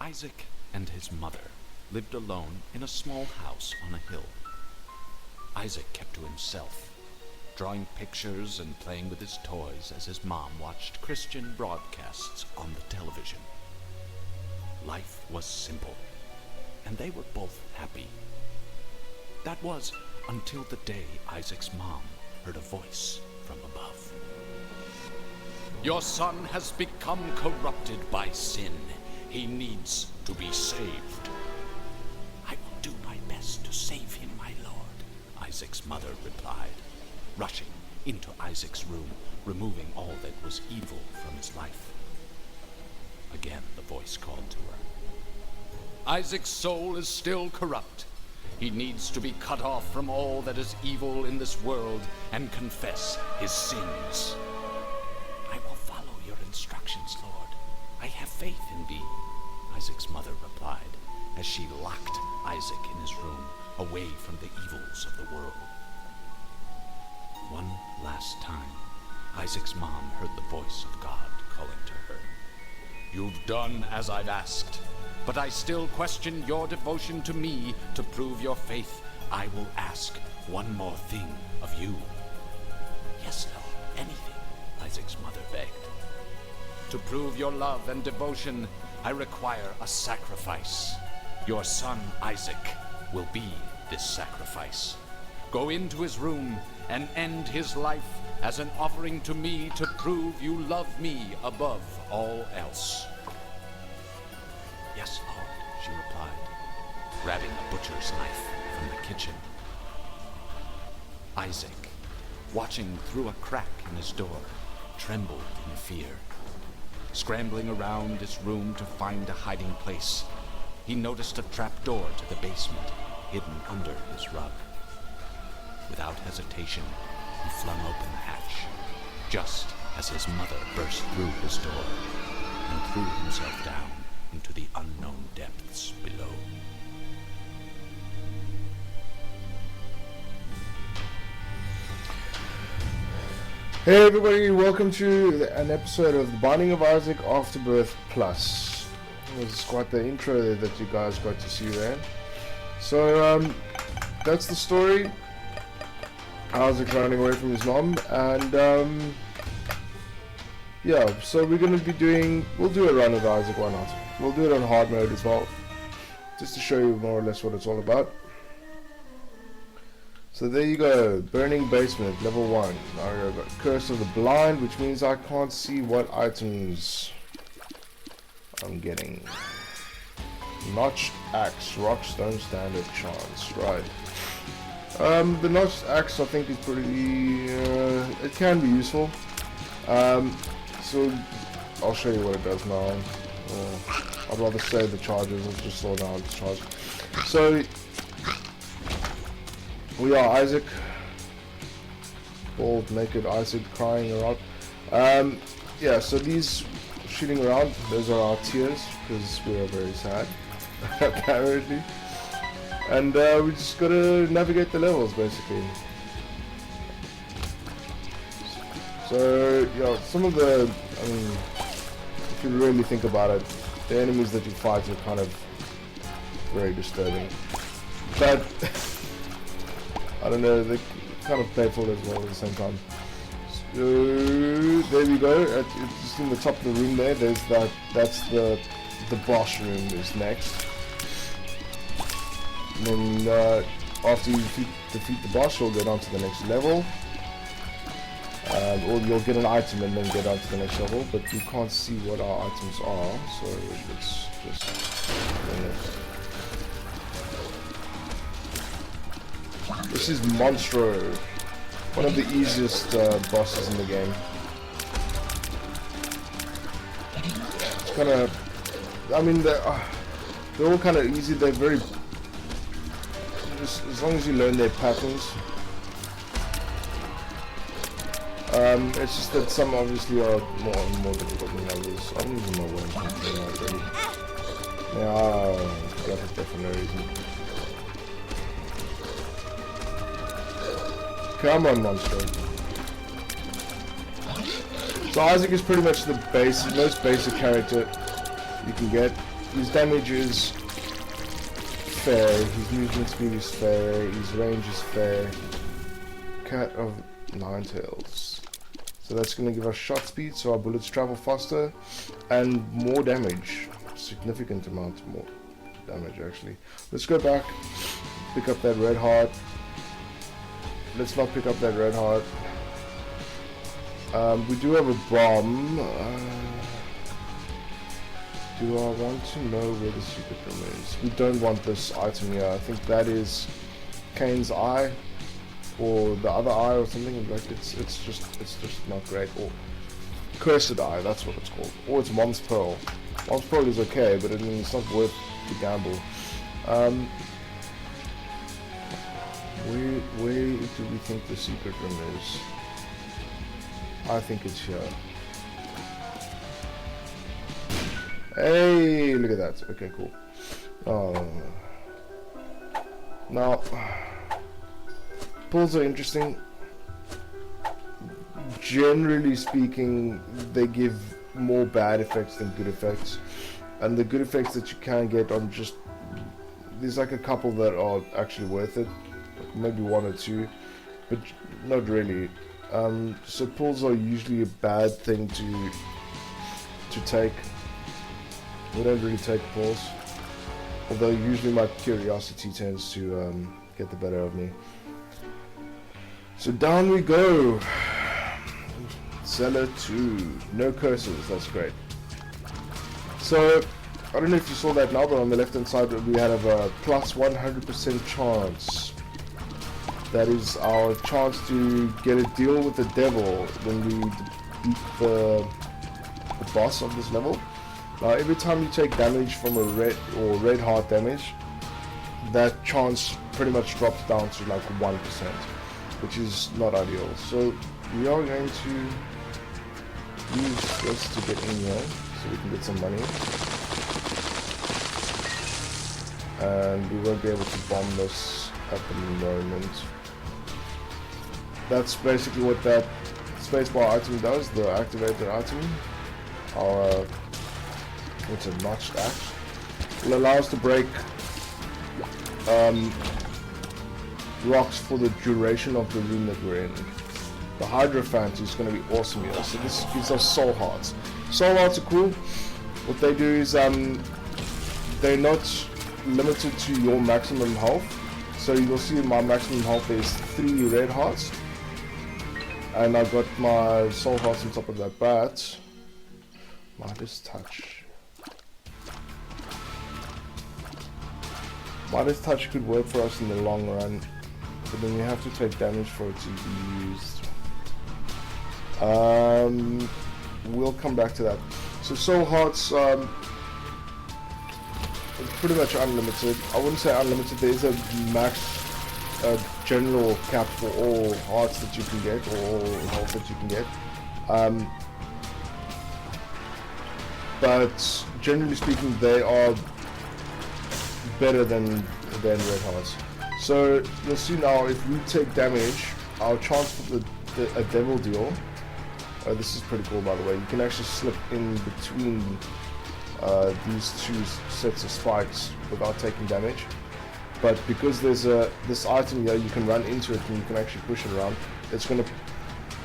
Isaac and his mother lived alone in a small house on a hill. Isaac kept to himself, drawing pictures and playing with his toys as his mom watched Christian broadcasts on the television. Life was simple, and they were both happy. That was until the day Isaac's mom heard a voice from above. "Your son has become corrupted by sin. He needs to be saved." "I will do my best to save him, my lord," Isaac's mother replied, rushing into Isaac's room, removing all that was evil from his life. Again the voice called to her. "Isaac's soul is still corrupt. He needs to be cut off from all that is evil in this world and confess his sins." "I will follow your instructions, Lord. I have faith in thee," Isaac's mother replied, as she locked Isaac in his room, away from the evils of the world. One last time, Isaac's mom heard the voice of God calling to her. "You've done as I've asked, but I still question your devotion to me. To prove your faith, I will ask one more thing of you." "Yes, Lord, anything," Isaac's mother begged. "To prove your love and devotion, I require a sacrifice. Your son Isaac will be this sacrifice. Go into his room and end his life as an offering to me to prove you love me above all else." "Yes, Lord," she replied, grabbing a butcher's knife from the kitchen. Isaac, watching through a crack in his door, trembled in fear. Scrambling around his room to find a hiding place, he noticed a trap door to the basement, hidden under his rug. Without hesitation, he flung open the hatch, just as his mother burst through his door and threw himself down into the unknown depths below. Hey everybody, welcome to an episode of The Binding of Isaac Afterbirth Plus. This is quite the intro that you guys got to see there. So that's the story. Isaac running away from his mom, and yeah, so we're going to be we'll do a run of Isaac, why not? We'll do it on hard mode as well, just to show you more or less what it's all about. So there you go, Burning Basement, level 1. Now I've got Curse of the Blind, which means I can't see what items I'm getting. Notched Axe, Rockstone Standard Chance, right. The notched axe I think is pretty, it can be useful. So I'll show you what it does now. I'd rather save the charges, let's just slow down the charge. So we are Isaac, bald, naked Isaac crying around. Yeah, so these shooting around, those are our tears, because we are very sad, apparently. And we just gotta navigate the levels, basically. So, yeah, some of the, I mean, if you really think about it, the enemies that you fight are kind of very disturbing. But, I don't know, they're kind of playful as well at the same time. So, there we go, just in the top of the room there, there's that's the boss room is next. And then after you defeat the boss, you'll get on to the next level. Or you'll get an item and then get on to the next level, but you can't see what our items are, so let's just This is Monstro, one of the easiest bosses in the game. It's kind of, I mean, they're all kind of easy. They're very, as long as you learn their patterns. It's just that some obviously are more difficult than others. I don't even know what I'm talking about already. Yeah, got it there for no reason. Come on, monster. So Isaac is pretty much the most basic character you can get. his damage is fair, his movement speed is fair, his range is fair. Cat of Nine Tails. So that's going to give us shot speed, so our bullets travel faster, and more damage. Significant amount more damage, actually. Let's go back, pick up that red heart. Let's not pick up that red heart. We do have a bomb. Do I want to know where the secret room is? We don't want this item here. I think that is Kane's eye, or the other eye, or something. Like it's just not great. Or cursed eye, that's what it's called. Or it's Mom's Pearl. Mom's Pearl is okay, but I mean it's not worth the gamble. Where do we think the secret room is? I think it's here. Hey, look at that. Okay, cool. Now, pulls are interesting. Generally speaking, they give more bad effects than good effects. And the good effects that you can get on just... There's like a couple that are actually worth it. Like maybe one or two. But not really. So pulls are usually a bad thing to take. We don't really take pulls, although usually my curiosity tends to get the better of me. So down we go. Cellar 2. No curses, that's great. So, I don't know if you saw that now, but on the left hand side we have a plus 100% chance. That is our chance to get a deal with the devil when we beat the boss of this level. Now every time you take damage from a red heart damage, that chance pretty much drops down to like 1%, which is not ideal. So we are going to use this to get in here so we can get some money. And we won't be able to bomb this at the moment. That's basically what that spacebar item does, the activated item. Our it's a notched axe. Will allow us to break rocks for the duration of the room that we're in. The Hydrophant is going to be awesome here. So this gives us soul hearts. Soul hearts are cool. What they do is they're not limited to your maximum health. So you'll see in my maximum health there's 3 red hearts. And I got my soul hearts on top of that, but Midas Touch. Midas Touch could work for us in the long run, but then you have to take damage for it to be used. We'll come back to that. So soul hearts, pretty much unlimited. I wouldn't say unlimited. There is a max general cap for all hearts that you can get, or all health that you can get. But generally speaking, they are better than red hearts. So you'll see now, if we take damage, our chance for a devil deal. This is pretty cool, by the way. You can actually slip in between these two sets of spikes without taking damage. But because there's this item here, you can run into it and you can actually push it around. It's going to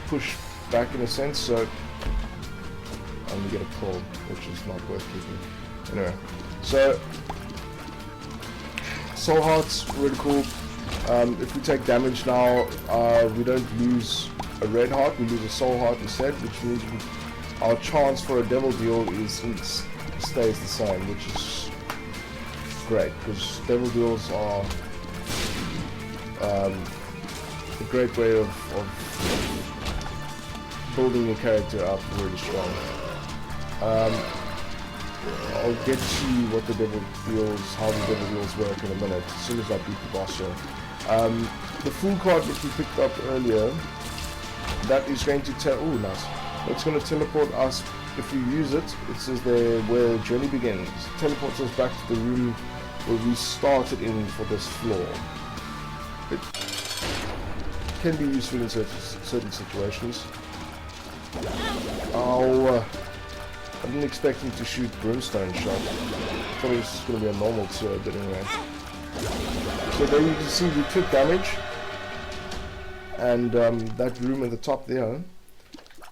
push back in a sense, so you get a pull, which is not worth keeping. Anyway, so soul hearts, really cool. If we take damage now, we don't lose a red heart, we lose a soul heart instead, which means our chance for a devil deal stays the same, which is great, because devil deals are a great way of building your character up really strong. I'll get to what the devil deals, how the devil deals work in a minute, as soon as I beat the boss here. The full card which we picked up earlier, that is going to nice. That's going to teleport us. If we use it, it says there where journey begins. It teleports us back to the room where we started in for this floor. It can be useful in certain situations. I didn't expect him to shoot brimstone shot. thought it was just going to be a normal tier, but anyway. So there you can see we took damage, and that room at the top there,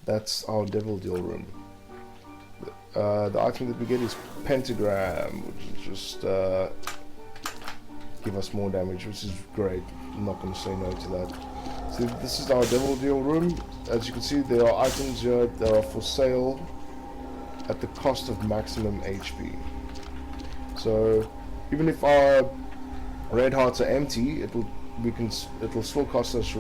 that's our Devil Deal room. The item that we get is Pentagram, which is just give us more damage, which is great. I'm not going to say no to that. So this is our Devil Deal room. As you can see, there are items here that are for sale at the cost of maximum HP. So even if our red hearts are empty, it'll still cost us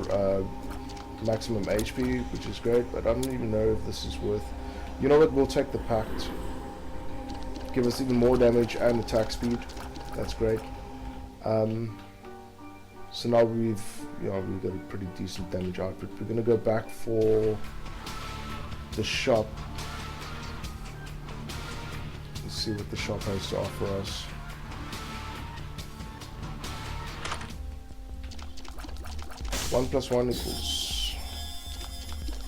maximum HP, which is great. But I don't even know if this is worth. You know what? We'll take the pact. Give us even more damage and attack speed. That's great. So now we've got a pretty decent damage output. We're gonna go back for the shop. Let's see what the shop has to offer us. One plus one equals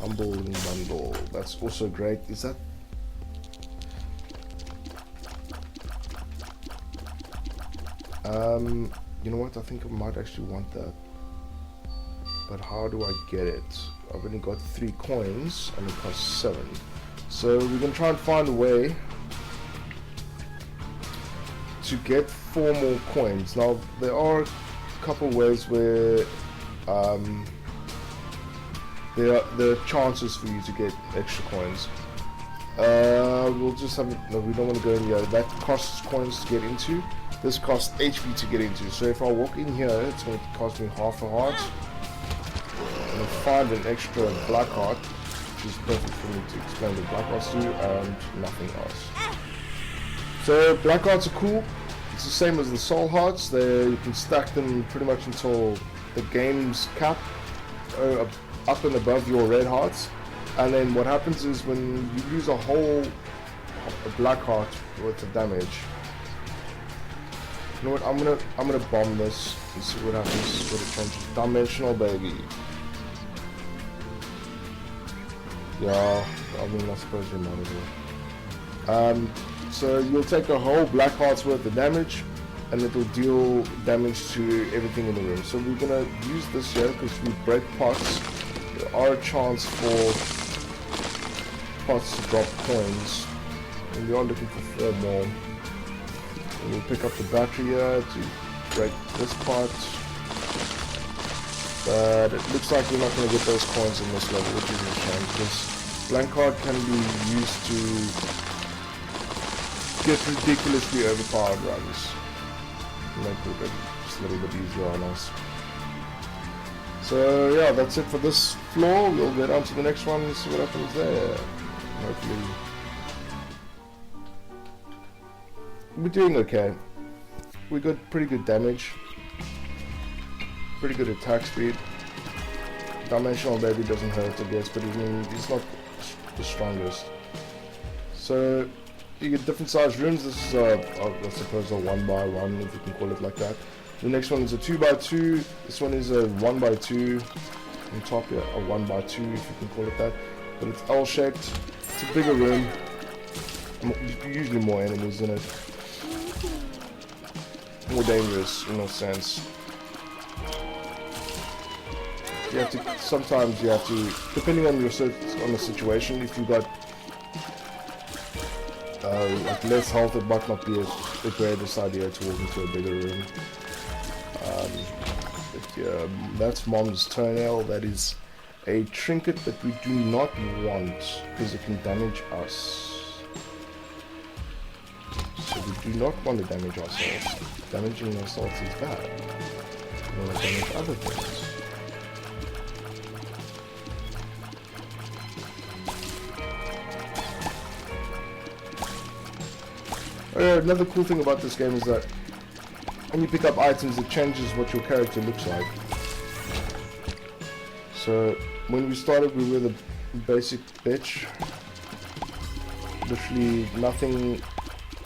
humble bundle. That's also great. Is that? You know what? I think I might actually want that. But how do I get it? I've only got 3 coins and it costs 7. So we're gonna try and find a way to get 4 more coins. Now there are a couple ways where there are chances for you to get extra coins. We'll just have no, we don't want to go in here. That costs coins to get into. This costs HP to get into. So if I walk in here, it's going to cost me half a heart. And I'll find an extra black heart, which is perfect for me to explain the black hearts to, and nothing else. So black hearts are cool. It's the same as the soul hearts. You can stack them pretty much until the game's cap, up and above your red hearts. And then what happens is when you lose a black heart worth of damage. You know what? I'm gonna bomb this and see what happens with it changes. Dimensional baby. Yeah, I mean I suppose you might as well. So you'll take a whole black heart's worth of damage, and it'll deal damage to everything in the room. So we're gonna use this here because we break pots. There are a chance for pots to drop coins, and we are looking for 4 more. And we'll pick up the battery here to break this pot. But it looks like we're not going to get those coins in this level, which is a shame, because blank card can be used to get ridiculously overpowered runs. Make it just a little bit easier on us. So yeah, that's it for this floor. We'll get on to the next one and see what happens there. Hopefully we're doing okay. We got pretty good damage, pretty good attack speed. Dimensional baby doesn't hurt, I guess, but he's not the strongest. So you get different sized rooms. This is I suppose a 1x1, if you can call it like that. The next one is a 2x2. This one is a 1x2 on top here, a 1x2 if you can call it that. But it's L-shaped. It's a bigger room. Usually more enemies in it. More dangerous in a sense. Sometimes you have to, depending on the situation, if you got like less health, it might not be the greatest idea to walk into a bigger room. But yeah, that's Mom's toenail. That is a trinket that we do not want because it can damage us. So we do not want to damage ourselves. Damaging ourselves is bad. We want to damage other things. Another cool thing about this game is that when you pick up items, it changes what your character looks like. So when we started, we were the basic bitch. Literally nothing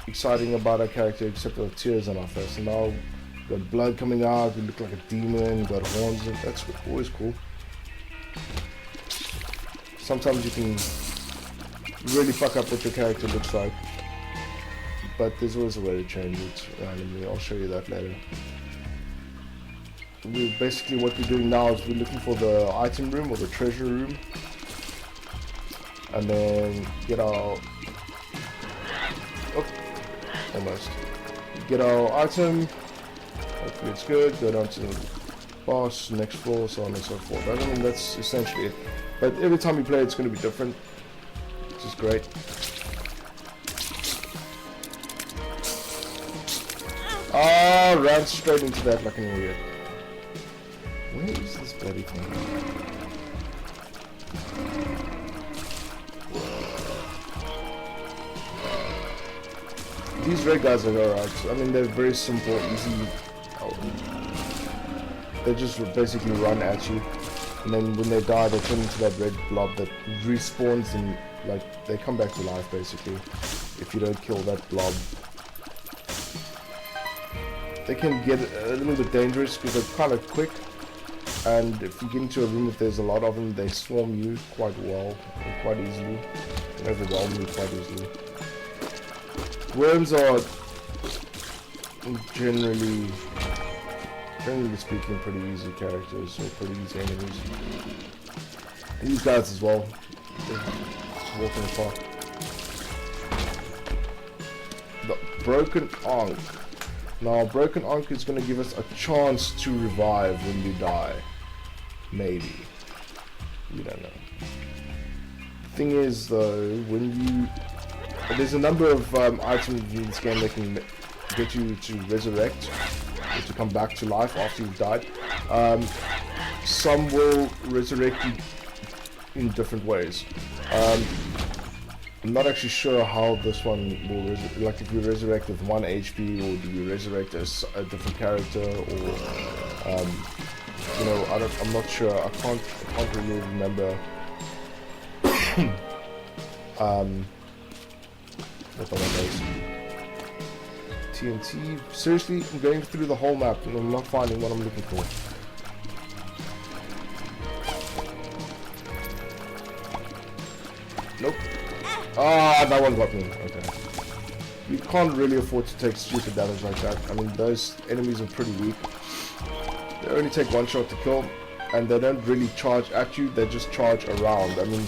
exciting about our character except our tears on our face. And now we've got blood coming out, we look like a demon, we've got horns, and that's always cool. Sometimes you can really fuck up what your character looks like. but there's always a way to change it randomly. I'll show you that later. Basically what we're doing now is we're looking for the item room or the treasure room, and then get our almost get our item. Hopefully it's good. Go down to the boss, next floor, so on and so forth. I mean, that's essentially it. But every time you play, it's going to be different, which is great. Ah, ran straight into that like an idiot. Where is this bloody thing? These red guys are alright. I mean, they're very simple, easy. They just basically run at you, and then when they die, they turn into that red blob that respawns, and like they come back to life basically if you don't kill that blob. They can get a little bit dangerous because they're kind of quick, and if you get into a room if there's a lot of them, they swarm you quite well, quite easily, and overwhelm you quite easily. Worms are generally speaking pretty easy characters, or pretty easy enemies. And these guys as well, they're walking apart. The Broken Ankh. Now, Broken Ankh is going to give us a chance to revive when you die. Maybe. We don't know. The thing is, though, when you... There's a number of items in this game that can get you to resurrect, or to come back to life after you've died. Some will resurrect you in different ways. I'm not actually sure how this one will like if you resurrect with 1 HP, or do you resurrect as a different character, or you know, I'm not sure. I can't really remember what the one is. TNT. Seriously, I'm going through the whole map and I'm not finding what I'm looking for. Nope. Ah, that one got me. Okay. You can't really afford to take stupid damage like that. I mean, those enemies are pretty weak. They only take one shot to kill, and they don't really charge at you, they just charge around. I mean,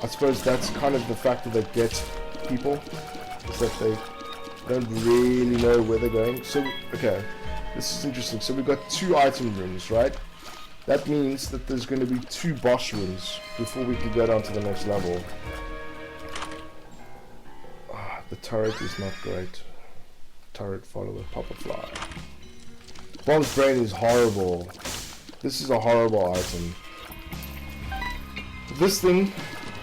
I suppose that's kind of the factor that gets people, is that they don't really know where they're going. So, okay, this is interesting. So we've got 2 item rooms, right? That means that there's going to be 2 boss rooms before we can go down to the next level. The turret is not great. Turret follower, Papa Fly. Bomb's brain is horrible. This is a horrible item. This thing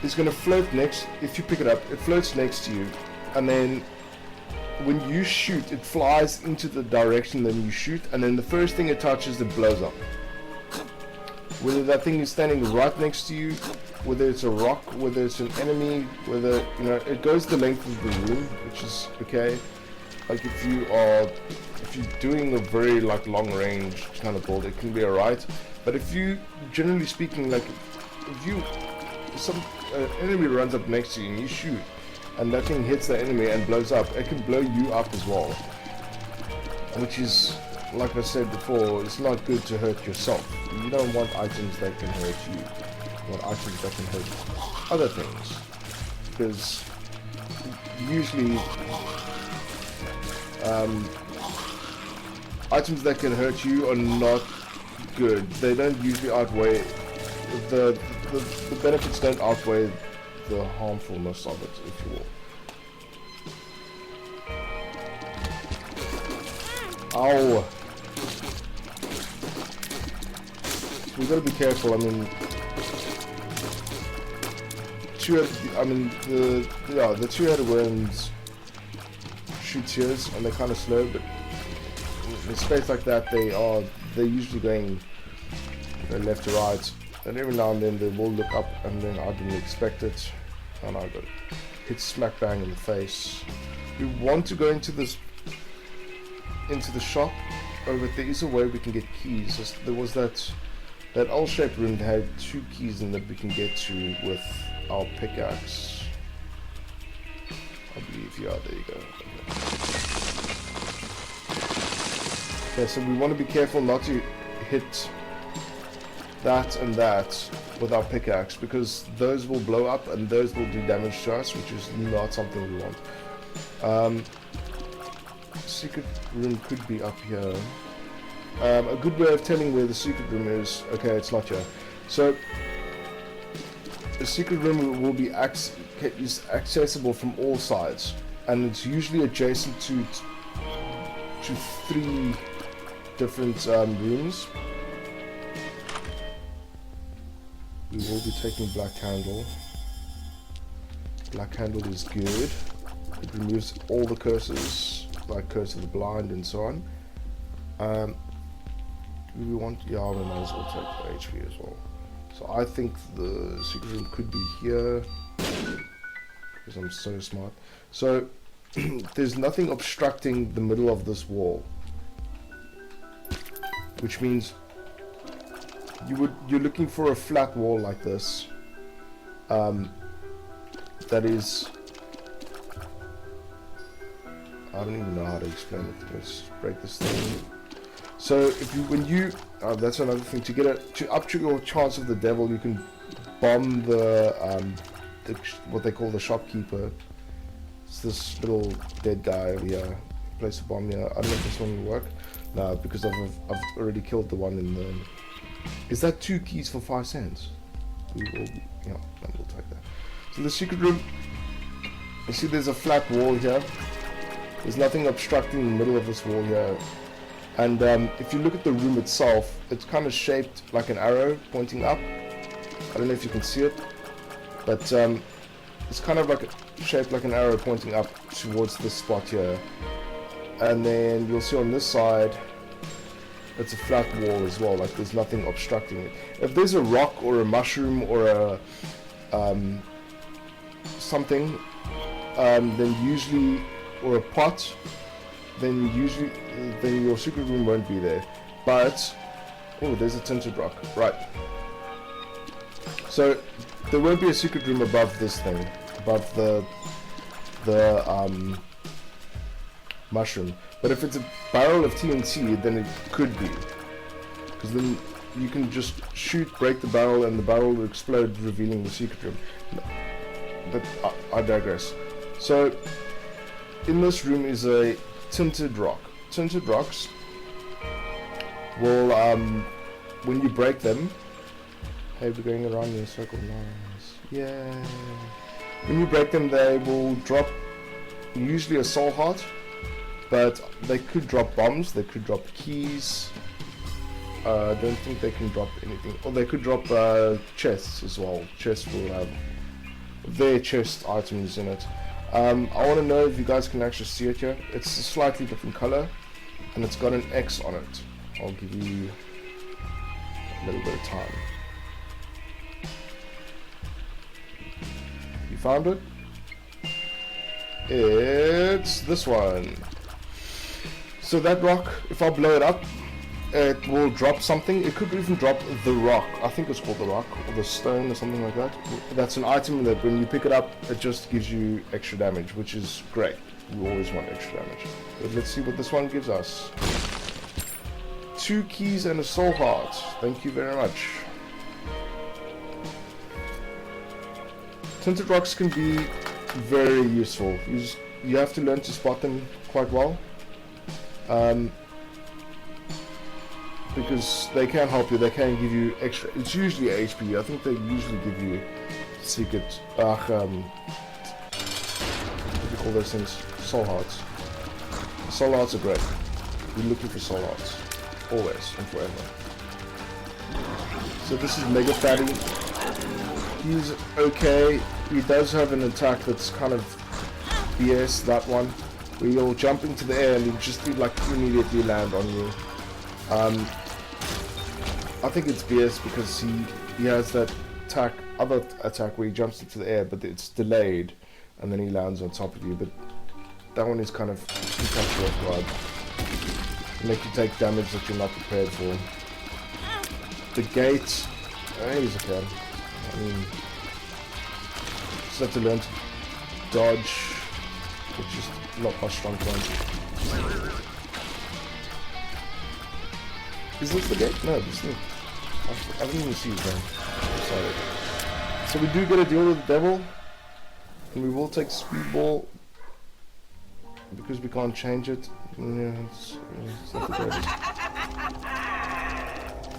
is going to float next, if you pick it up, it floats next to you, and then when you shoot, it flies into the direction that you shoot, and then the first thing it touches, it blows up. Whether that thing is standing right next to you, whether it's a rock, whether it's an enemy, whether, you know, it goes the length of the room, which is okay. Like if you're doing a very like long range kind of build, it can be alright. But if you, generally speaking, like if some enemy runs up next to you and you shoot, and that thing hits the enemy and blows up, it can blow you up as well. Which is, like I said before, it's not good to hurt yourself. You don't want items that can hurt you. You want items that can hurt other things. Because usually items that can hurt you are not good. They don't usually outweigh the benefits don't outweigh the harmfulness of it, if you will. Ow! So we gotta be careful. I mean, the 2-headed worms shoot tears, and they're kind of slow, but in space like that, they're usually going left to right. And every now and then they will look up, and then I didn't expect it, and I got hit smack bang in the face. We want to go into the shop, but there is a way we can get keys. There was that L-shaped room that had 2 keys in that we can get to with our pickaxe. I believe, yeah, there you go. Okay. Okay, so we want to be careful not to hit that and that with our pickaxe, because those will blow up and those will do damage to us, which is not something we want. Secret room could be up here. A good way of telling where the secret room is, okay, it's not here. So the secret room will be is accessible from all sides, and it's usually adjacent to 3 different rooms. We will be taking Black Candle. Black Candle is good. It removes all the curses, like Curse of the Blind and so on. We want, yeah, we might as well take the HP as well. So I think the secret room could be here, because I'm so smart. So there's nothing obstructing the middle of this wall, which means you're looking for a flat wall like this. That is, I don't even know how to explain it. Let's break this thing. So if you that's another thing, to up to your chance of the devil, you can bomb the what they call the shopkeeper. It's this little dead guy over here. Place a bomb here. I don't know if this one will work. No, because I've already killed the one in the. Is that 2 keys for 5 cents? Yeah, we'll take that. So the secret room. You see, there's a flat wall here. There's nothing obstructing the middle of this wall here. And if you look at the room itself, it's kind of shaped like an arrow pointing up. I don't know if you can see it, but it's kind of like shaped like an arrow pointing up towards this spot here. And then you'll see on this side, it's a flat wall as well, like there's nothing obstructing it. If there's a rock or a mushroom or a something, then usually, or a pot, then your secret room won't be there. But oh, there's a tinted rock, right? So there won't be a secret room above this thing, above the mushroom. But if it's a barrel of TNT, then it could be, because then you can just shoot, break the barrel, and the barrel will explode, revealing the secret room. But I digress. So in this room is a tinted rock. Tinted rocks will, when you break them, hey, we're going around in a circle, nice, yeah. When you break them, they will drop usually a soul heart, but they could drop bombs, they could drop keys. I don't think they can drop anything, or they could drop chests as well. Chests will have their chest items in it. I want to know if you guys can actually see it here. It's a slightly different color, and it's got an X on it. I'll give you a little bit of time. You found it? It's this one. So that rock, if I blow it up, it will drop something. It could even drop the rock. I think it's called the rock, or the stone, or something like that. That's an item that when you pick it up, it just gives you extra damage, which is great. You always want extra damage. But let's see what this one gives us. 2 keys and a soul heart. Thank you very much. Tinted rocks can be very useful. You have to learn to spot them quite well. Because they can help you, they can give you extra. It's usually HP. I think they usually give you secret. What do you call those things? Soul hearts. Soul hearts are great. We're looking for soul hearts, always and forever. So this is Mega Fatty. He's okay. He does have an attack that's kind of BS. That one, where you'll jump into the air and he'll just like immediately land on you. I think it's BS because he has that other attack where he jumps into the air, but it's delayed, and then he lands on top of you. But that one is kind of catch you off guard, make you take damage that you're not prepared for. The gate, he's okay. I mean, just have to learn to dodge, which is not my strong point. Is this the gate? No, this thing. I didn't even see his name. Sorry. So we do get a deal with the devil. And we will take speedball. Because we can't change it. Yeah, it's not the greatest.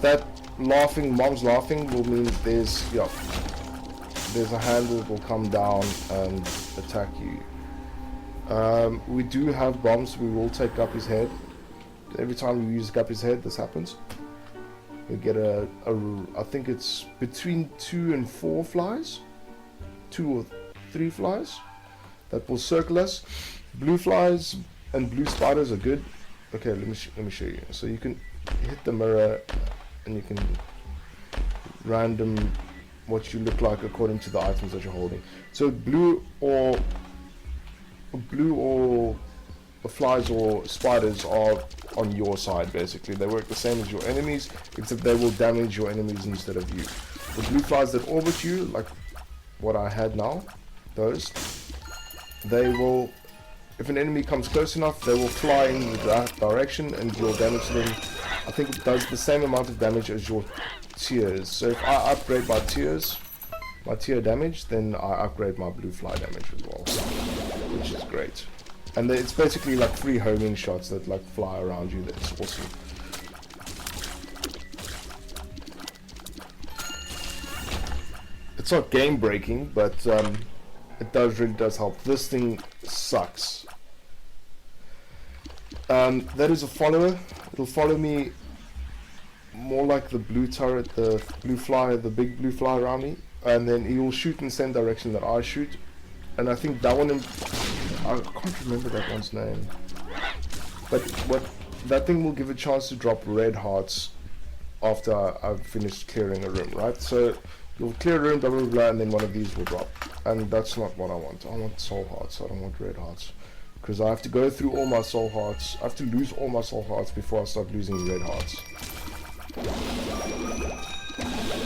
That laughing, mom's laughing, will mean there's a hand that will come down and attack you. We do have bombs. We will take Guppy's head. Every time we use Guppy's head, this happens. We get I think it's between 2 and 4 flies, 2 or 3 flies that will circle us. Blue flies and blue spiders are good. Okay, let me show you. So you can hit the mirror and you can random what you look like according to the items that you're holding. So blue or flies or spiders are on your side basically. They work the same as your enemies, except they will damage your enemies instead of you. The blue flies that orbit you, like what I had now, those, they will, if an enemy comes close enough, they will fly in that direction and you'll damage them. I think it does the same amount of damage as your tiers. So if I upgrade my tiers, my tier damage, then I upgrade my blue fly damage as well, which is great. And it's basically like free homing shots that like fly around you. That's awesome. It's not game breaking, but it really does help. This thing sucks. That is a follower. It'll follow me more like the blue turret, the blue fly, the big blue fly around me, and then he will shoot in the same direction that I shoot. And I think that one, I can't remember that one's name, but that thing will give a chance to drop red hearts after I've finished clearing a room, right? So you'll clear a room, blah blah blah, and then one of these will drop, and that's not what I want. I want soul hearts. I don't want red hearts, because I have to go through all my soul hearts. I have to lose all my soul hearts before I start losing red hearts.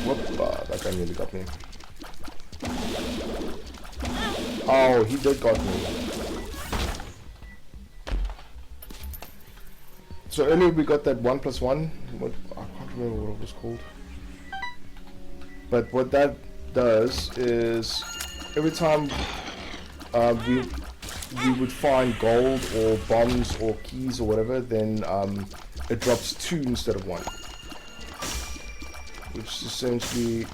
Whoop! That guy nearly got me. Oh, he did got me. So earlier we got that 1+1. I can't remember what it was called. But what that does is every time we would find gold or bombs or keys or whatever, then it drops 2 instead of 1, which essentially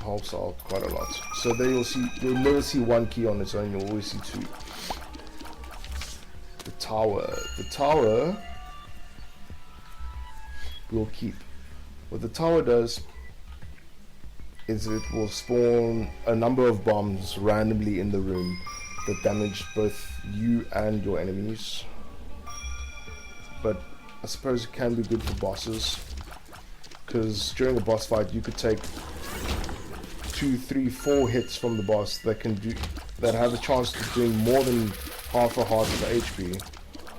helps out quite a lot. So there you'll never see 1 key on its own, you'll always see 2. The tower we'll keep. What the tower does is it will spawn a number of bombs randomly in the room that damage both you and your enemies, but I suppose it can be good for bosses, because during a boss fight you could take 2, 3, 4 hits from the boss that have a chance of doing more than half a heart of HP.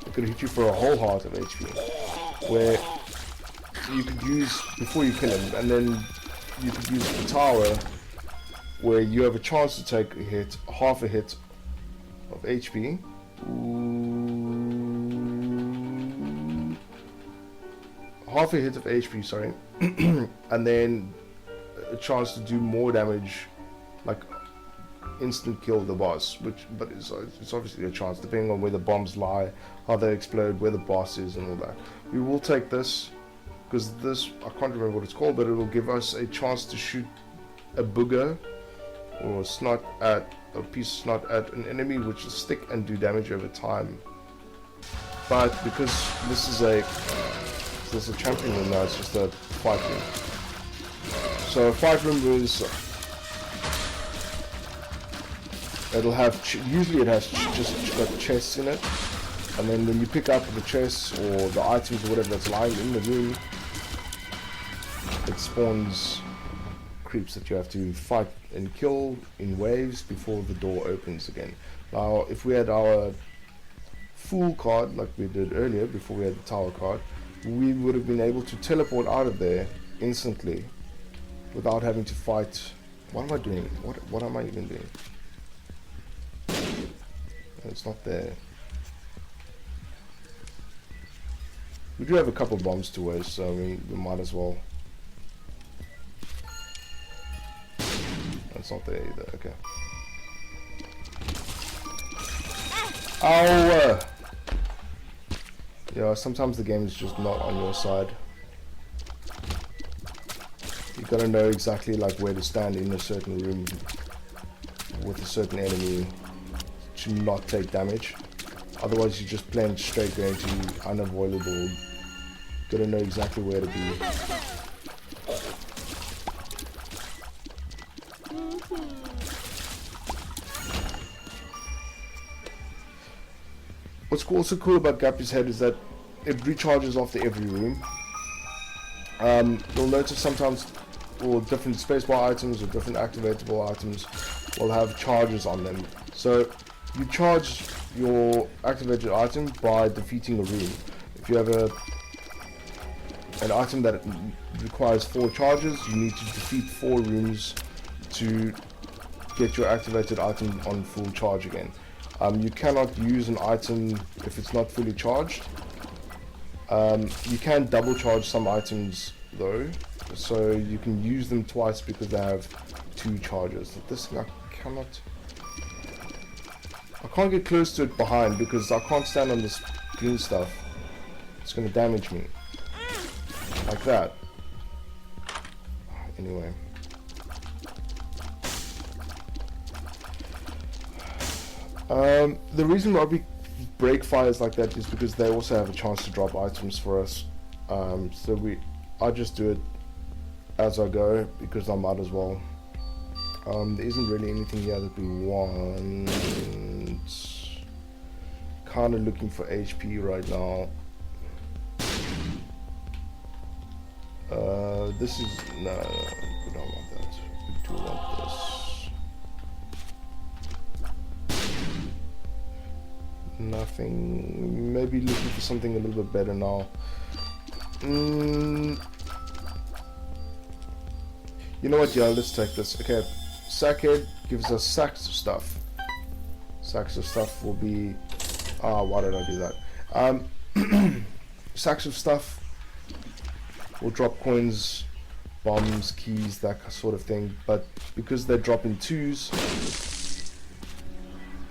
It could hit you for a whole heart of HP, where you could use before you kill him, and then you could use the tower where you have a chance to take a hit, half a hit of HP. Half a hit of HP, sorry, and then a chance to do more damage, like instant kill the boss, but it's obviously a chance depending on where the bombs lie, how they explode, where the boss is and all that. We will take this, because this, I can't remember what it's called, but it will give us a chance to shoot a booger or a piece of snot at an enemy, which will stick and do damage over time. But because this is a champion room now, it's just a fight room. So a fight room is, it'll have, usually it has just got chests in it, and then when you pick up the chests or the items or whatever that's lying in the room, it spawns creeps that you have to fight and kill in waves before the door opens again. Now if we had our fool card like we did earlier before we had the tower card, we would have been able to teleport out of there instantly without having to fight. What am I doing? What am I even doing? It's not there. We do have a couple bombs to waste, so we might as well. That's not there either, okay. Ow! Yeah, sometimes the game is just not on your side. You gotta know exactly like where to stand in a certain room with a certain enemy to not take damage. Otherwise you just plunge straight going to unavoidable. Gotta know exactly where to be. What's also cool about Guppy's head is that it recharges after every room. You'll notice sometimes, or different spacebar items or different activatable items will have charges on them. So you charge your activated item by defeating a room. If you have an item that requires 4 charges, you need to defeat 4 rooms to get your activated item on full charge again. You cannot use an item if it's not fully charged. You can double charge some items though, so you can use them twice because they have 2 charges. This thing I can't get close to it behind because I can't stand on this green stuff. It's going to damage me. Like that. Anyway. The reason why we break fires like that is because they also have a chance to drop items for us. So I just do it as I go because I might as well. There isn't really anything here that we want. Kind of looking for HP right now. This is no, we don't want that. We do want this. Nothing. Maybe looking for something a little bit better now. You know what? Yeah, let's take this. Okay, Sackhead gives us sacks of stuff. Sacks of stuff will be. Why did I do that? Sacks of stuff will drop coins, bombs, keys, that sort of thing. But because they drop in 2s,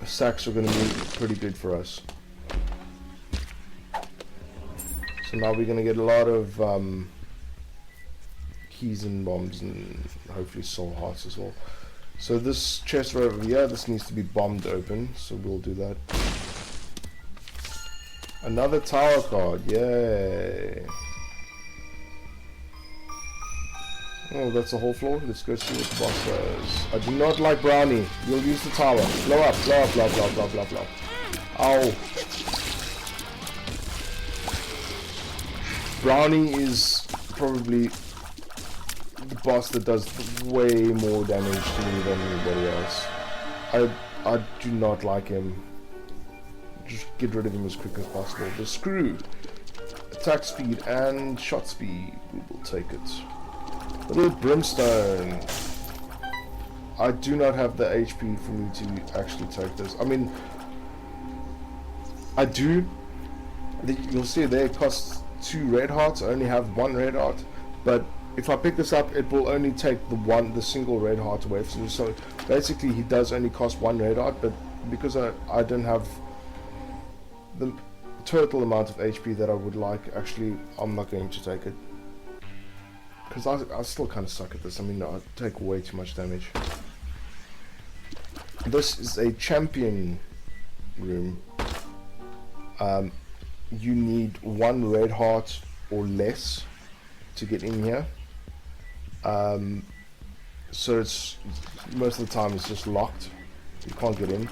sacks are going to be pretty good for us. So now we're going to get a lot of keys and bombs and hopefully soul hearts as well. So this chest right over here, this needs to be bombed open, so we'll do that. Another tower card, yay! Oh, that's the whole floor. Let's go see what the boss does. I do not like Brownie. You'll use the tower. Blow up, blow up, blow, blow, blow, blow, blow. Ow. Brownie is probably the boss that does way more damage to me than anybody else. I do not like him. Just get rid of him as quick as possible. The screw. Attack speed and shot speed. We will take it. A little brimstone. I do not have the HP for me to actually take this. I mean, I do. You'll see there it costs 2 red hearts. I only have 1 red heart. But if I pick this up, it will only take the single red heart away. So basically he does only cost 1 red heart, but because I don't have the total amount of HP that I would like, actually I'm not going to take it. Because I still kind of suck at this. I mean, I take way too much damage. This is a champion room. You need 1 red heart or less to get in here. So it's most of the time it's just locked. You can't get in.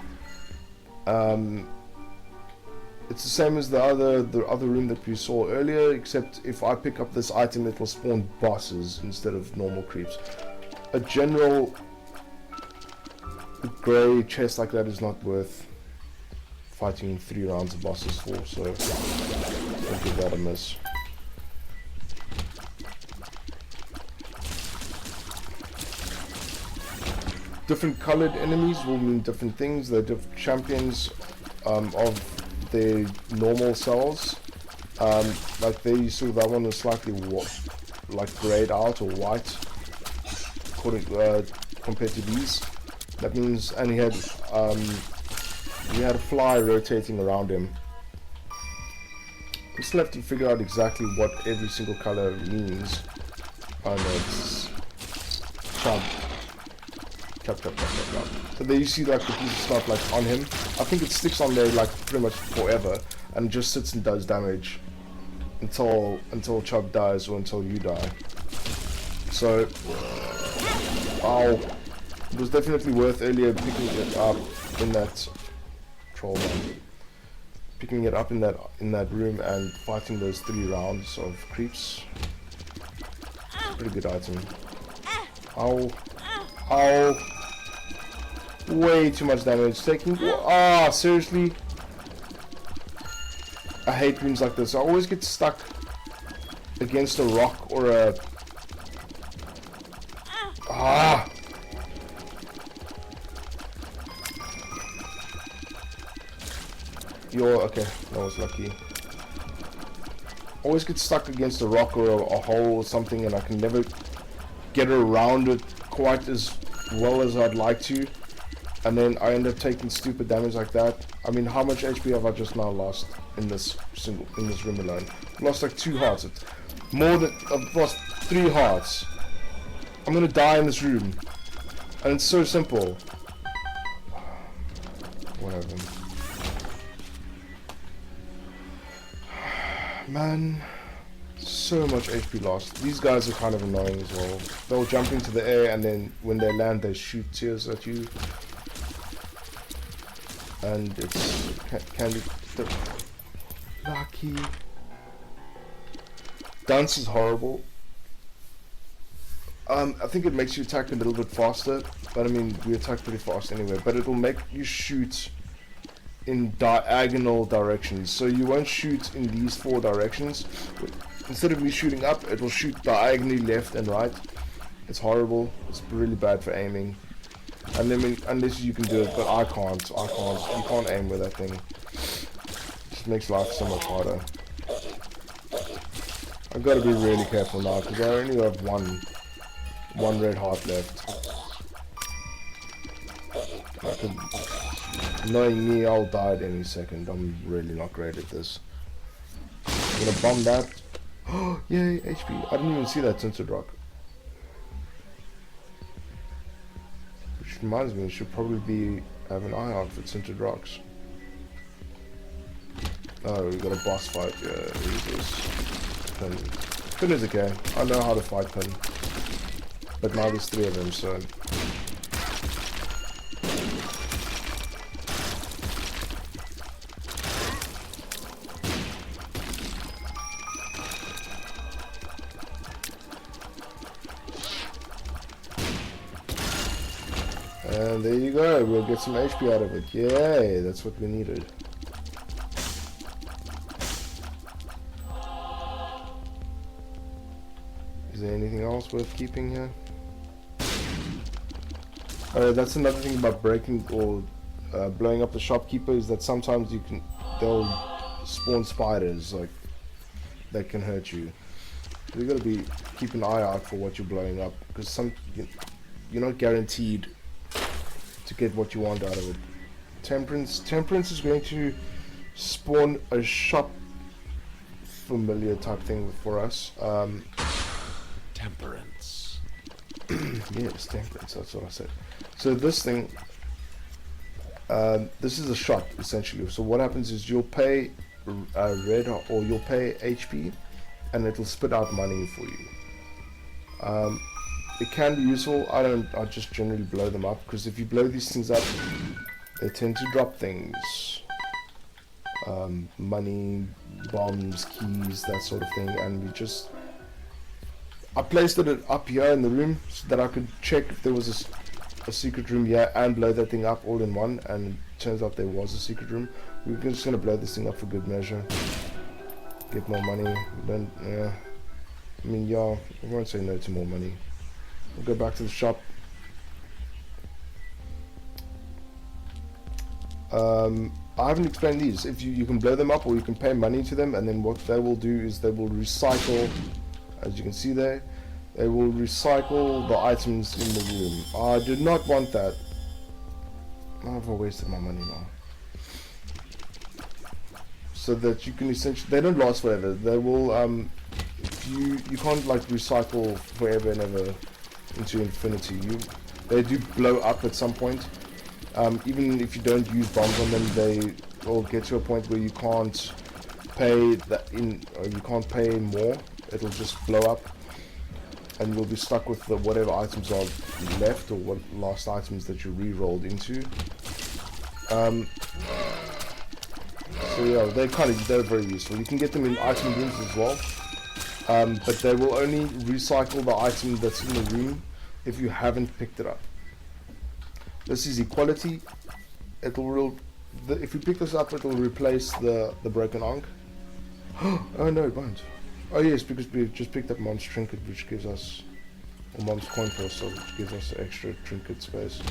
It's the same as the other room that we saw earlier, except if I pick up this item, it will spawn bosses instead of normal creeps. A general grey chest like that is not worth fighting 3 rounds of bosses for, so don't give that a miss. Different colored enemies will mean different things. They're different champions of their normal cells. Like there you saw that one was slightly like grayed out or white, according compared to these. That means, and he had a fly rotating around him. We still have to figure out exactly what every single color means. Oh no, it's chub. Chub. So there you see like the piece of stuff like on him. I think it sticks on there like pretty much forever and just sits and does damage until Chub dies or until you die. So, ow. It was definitely worth earlier picking it up in that troll man. Picking it up in that room and fighting those 3 rounds of creeps. Pretty good item. Ow. Ow. Way too much damage. Taking. Ah, seriously? I hate rooms like this. I always get stuck against a rock or a. Ah! You're okay. That was lucky. Always get stuck against a rock or a hole or something, and I can never get around it quite as well as I'd like to, and then I end up taking stupid damage like that. I mean, how much HP have I just now lost in this room alone? I've lost like 2 hearts. It's more than I've lost 3 hearts. I'm gonna die in this room, and it's so simple. Whatever. Man, so much HP lost. These guys are kind of annoying as well. They'll jump into the air and then when they land they shoot tears at you. And it's can be lucky. Dance is horrible. I think it makes you attack a little bit faster, but I mean we attack pretty fast anyway. But it'll make you shoot in diagonal directions, so you won't shoot in these 4 directions. Instead of me shooting up, it will shoot diagonally left and right. It's horrible. It's really bad for aiming. And I mean, unless you can do it, but I can't. You can't aim with that thing. It just makes life so much harder. I've got to be really careful now because I only have one red heart left. Knowing me, I'll die at any second. I'm really not great at this. I'm gonna bomb that. Oh, yay, HP. I didn't even see that tinted rock. Which reminds me, I should probably have an eye out for tinted rocks. Oh, we got a boss fight. Yeah, Pin. Pin is okay. I know how to fight Pin. But now there's 3 of them, so. And there you go, we'll get some HP out of it. Yay, that's what we needed. Is there anything else worth keeping here? That's another thing about breaking or blowing up the shopkeeper is that sometimes they'll spawn spiders like that can hurt you. So you gotta keep an eye out for what you're blowing up because you're not guaranteed to get what you want out of it. Temperance is going to spawn a shop familiar type thing for us. Temperance. Yes, temperance, that's what I said. So this thing, this is a shop essentially. So what happens is you'll pay red or you'll pay HP and it'll spit out money for you. It can be useful. I just generally blow them up because if you blow these things up, they tend to drop things. Money, bombs, keys, that sort of thing. And I placed it up here in the room so that I could check if there was a secret room here and blow that thing up all in one. And it turns out there was a secret room. We're just going to blow this thing up for good measure. Get more money. Yeah. I mean, yeah, I won't say no to more money. We'll go back to the shop. I haven't explained these. If you can blow them up or you can pay money to them, and then what they will do is they will recycle, as you can see there, they will recycle the items in the room. I do not want that. I've wasted my money now. So that you can essentially, they don't last forever. They will, you can't like recycle forever and ever into infinity. They do blow up at some point. Even if you don't use bombs on them, they will get to a point where you can't pay that in, or you can't pay more. It'll just blow up, and you'll be stuck with whatever items are left, or what last items that you re-rolled into. So yeah, they're very useful. You can get them in item rooms as well, but they will only recycle the item that's in the room if you haven't picked it up. This is equality. If you pick this up, it will replace the broken ankh. Oh no, it won't. Oh yes, because we just picked up Mom's trinket, which gives us, or Mom's coin purse, so which gives us extra trinket space.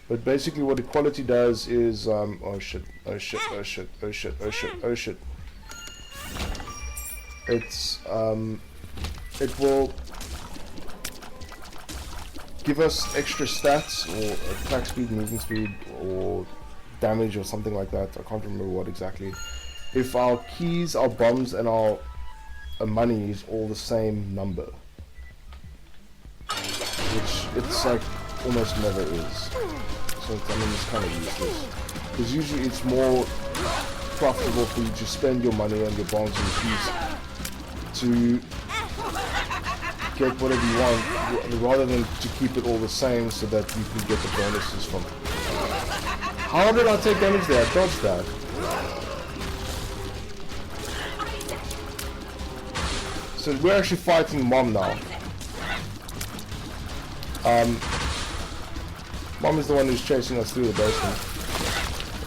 But basically what equality does is, oh shit, oh shit, oh shit, oh shit, oh shit, oh shit. It's, it will give us extra stats, or attack speed, movement speed, or damage, or something like that. I can't remember what exactly. If our keys, our bombs, and our money is all the same number. Which it's like almost never is. So I mean, it's kind of useless. Because usually it's more profitable for you to spend your money on your bonds and keys to get whatever you want, rather than to keep it all the same so that you can get the bonuses from it. How did I take damage there? I dodged that. So we're actually fighting Mom now. Mom is the one who's chasing us through the basement.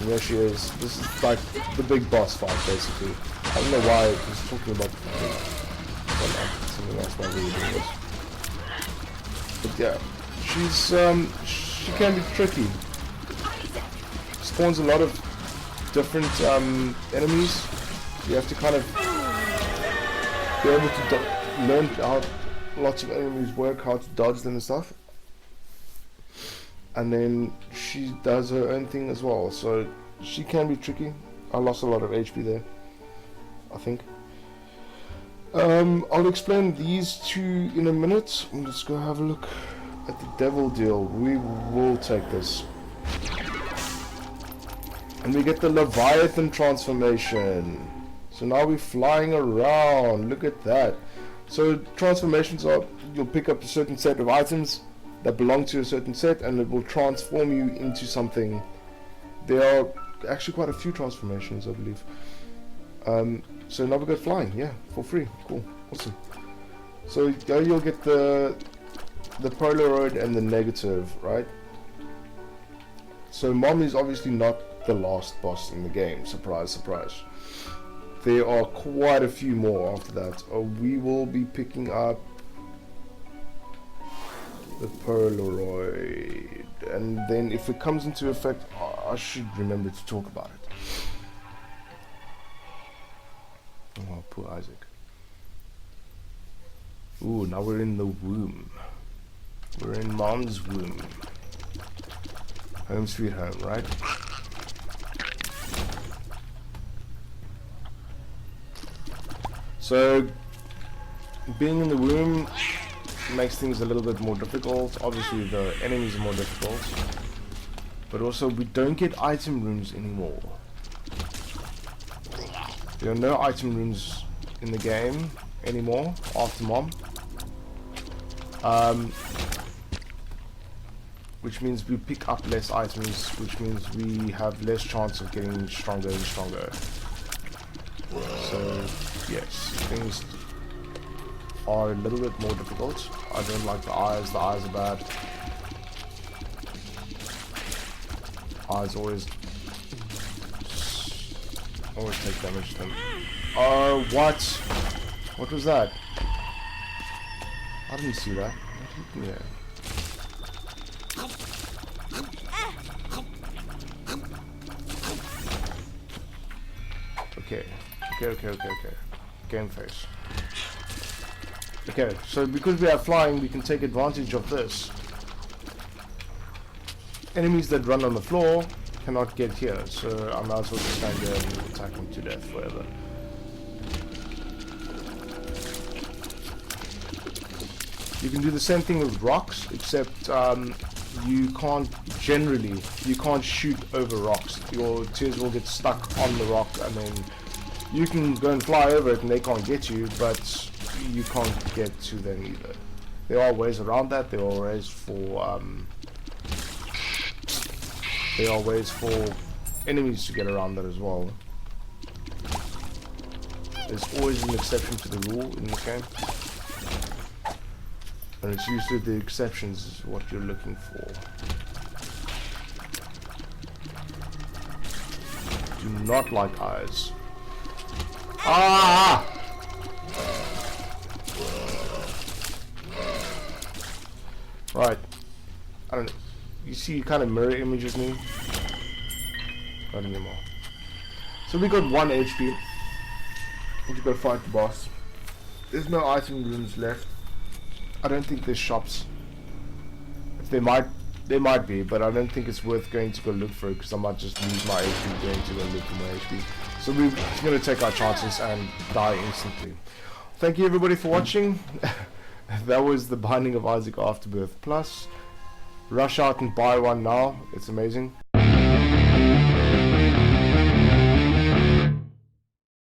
And there she is. This is like the big boss fight, basically. I don't know why I was talking about something else while we were doing this. But yeah, she can be tricky. Spawns a lot of different enemies. You have to kind of be able to learn how lots of enemies work, how to dodge them and stuff. And then she does her own thing as well, so she can be tricky. I lost a lot of HP there, I think. I'll explain these two in a minute. Let's go have a look at the devil deal. We will take this. And we get the Leviathan transformation. So now we're flying around. Look at that. So transformations are, you'll pick up a certain set of items that belong to a certain set, and it will transform you into something. There are actually quite a few transformations, I believe. So now we go flying, yeah, for free. Cool, awesome. So you'll get the Polaroid and the negative, right? So Mom is obviously not the last boss in the game. Surprise, surprise. There are quite a few more after that. We will be picking up the Polaroid, and then if it comes into effect, I should remember to talk about it. Oh, poor Isaac. Ooh, now we're in the womb. We're in Mom's womb. Home sweet home, right? So, being in the womb makes things a little bit more difficult. Obviously the enemies are more difficult, but also we don't get item rooms anymore. There are no item rooms in the game anymore after Mom, which means we pick up less items, which means we have less chance of getting stronger and stronger. So yes, things are a little bit more difficult. I don't like the eyes are bad. Eyes always take damage to them. Oh, what? What was that? I didn't see that. Yeah. Okay. Game face. Okay, so because we are flying, we can take advantage of this. Enemies that run on the floor cannot get here, so I might as well just stand there and attack them to death forever. You can do the same thing with rocks, except you can't shoot over rocks. Your tears will get stuck on the rock, and then you can go and fly over it and they can't get you, but you can't get to them either. There are ways around that. There are ways for enemies to get around that as well. There's always an exception to the rule in the game. And it's usually the exceptions is what you're looking for. Do not like eyes. Ah! Right. I don't know. You see, you kind of mirror images me. Not anymore. So we got 1 HP. Need to go fight the boss. There's no item rooms left. I don't think there's shops. If there might be, but I don't think it's worth going to go look for it because I might just lose my HP going to go look for my HP. So we're going to take our chances and die instantly. Thank you everybody for watching. That was the Binding of Isaac Afterbirth Plus. Rush out and buy one now. It's amazing.